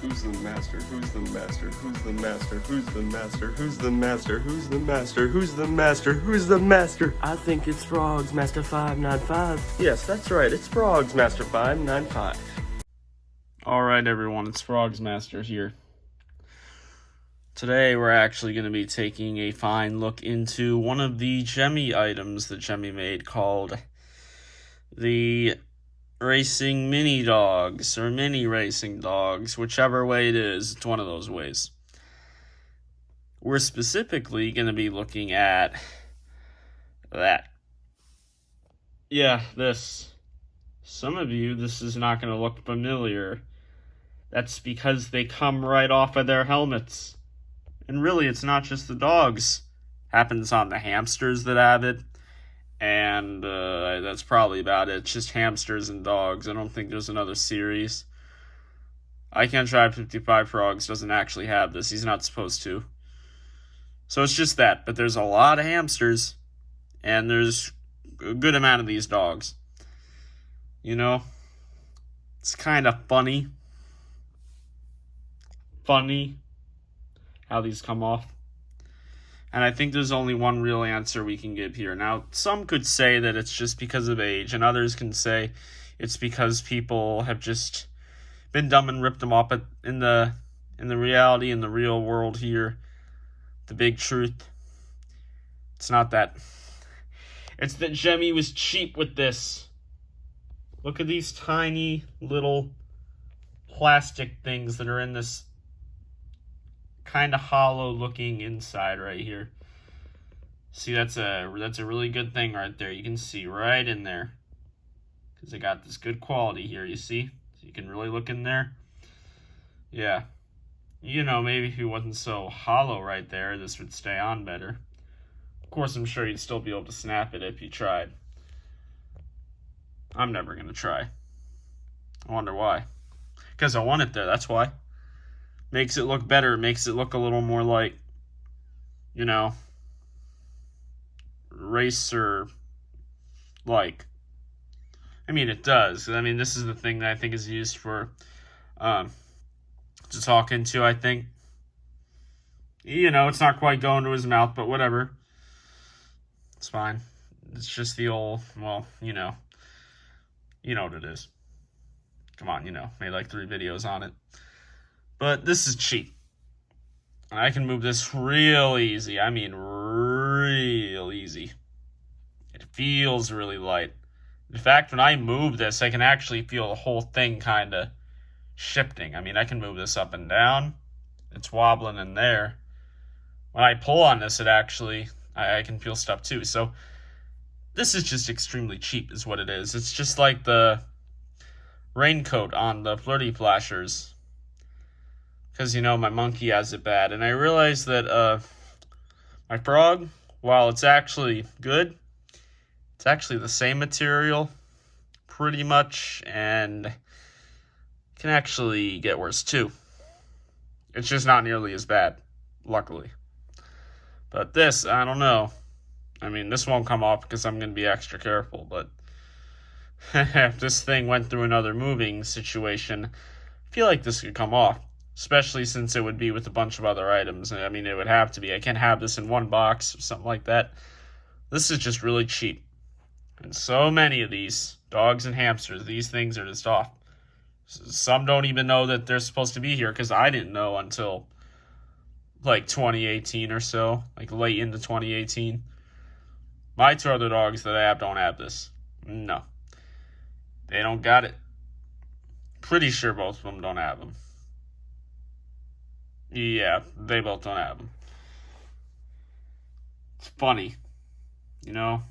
Who's the master? Who's the master? Who's the master? Who's the master? Who's the master? Who's the master? Who's the master? Who's the master? I think it's Frogs Master 595. Yes, that's right. It's Frogs Master 595. Alright everyone, it's Frogs Master here. Today we're actually going to be taking a fine look into one of the Gemmy items that Gemmy made called the Racing Mini Dogs, or Mini Racing Dogs, whichever way it is, it's one of those ways. We're specifically going to be looking at that. Yeah, this. Some of you, this is not going to look familiar. That's because they come right off of their helmets. And really, it's not just the dogs. Happens on the hamsters that have it. And that's probably about it. It's just hamsters and dogs. I don't think there's another series. I Can't Drive 55 Frogs doesn't actually have this. He's not supposed to. So it's just that. But there's a lot of hamsters. And there's a good amount of these dogs. You know? It's kind of funny. Funny how these come off. And I think there's only one real answer we can give here. Now, some could say that it's just because of age, and others can say it's because people have just been dumb and ripped them off. But in the reality, in the real world here, the big truth, it's not that. It's that Gemmy was cheap with this. Look at these tiny little plastic things that are in this kind of hollow looking inside right here. See, that's a really good thing right there. You can see right in there because they got this good quality here, you see? So you can really look in there. Yeah. You know, maybe if it wasn't so hollow right there, this would stay on better. Of course, I'm sure you'd still be able to snap it if you tried. I'm never going to try. I wonder why. Because I want it there, that's why. Makes it look better, makes it look a little more like, you know, racer like. I mean, it does. I mean, this is the thing that I think is used for to talk into, I think. You know, it's not quite going to his mouth, but whatever. It's fine. It's just the old, well, you know what it is. Come on, you know, made like 3 videos on it. But this is cheap. And I can move this real easy. I mean, real easy. It feels really light. In fact, when I move this, I can actually feel the whole thing kind of shifting. I mean, I can move this up and down. It's wobbling in there. When I pull on this, it actually, I can feel stuff too. So this is just extremely cheap is what it is. It's just like the raincoat on the Flirty Flashers. Because, you know, my monkey has it bad. And I realized that my frog, while it's actually good, it's actually the same material, pretty much, and can actually get worse, too. It's just not nearly as bad, luckily. But this, I don't know. I mean, this won't come off because I'm going to be extra careful, but if this thing went through another moving situation, I feel like this could come off. Especially since it would be with a bunch of other items. I mean, it would have to be. I can't have this in one box or something like that. This is just really cheap. And so many of these dogs and hamsters, these things are just off. Some don't even know that they're supposed to be here because I didn't know until like 2018 or so. Like late into 2018. My 2 other dogs that I have don't have this. No. They don't got it. Pretty sure both of them don't have them. Yeah, they both don't have them. It's funny. You know?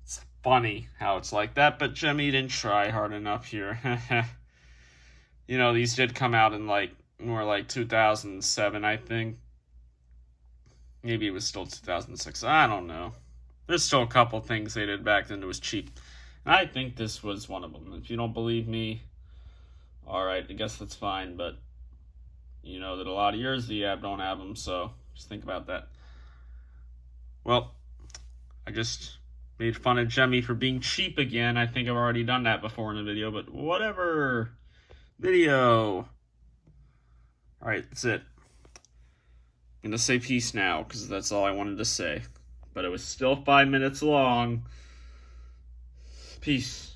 It's funny how it's like that, but Gemmy didn't try hard enough here. You know, these did come out in like, more like 2007, I think. Maybe it was still 2006. I don't know. There's still a couple things they did back then that was cheap. And I think this was one of them. If you don't believe me, alright, I guess that's fine, but you know that a lot of yours the app don't have them, so just think about that. Well, I just made fun of Gemmy for being cheap again. I think I've already done that before in a video, but whatever. Video. Alright, that's it. I'm gonna say peace now, because that's all I wanted to say. But it was still 5 minutes long. Peace.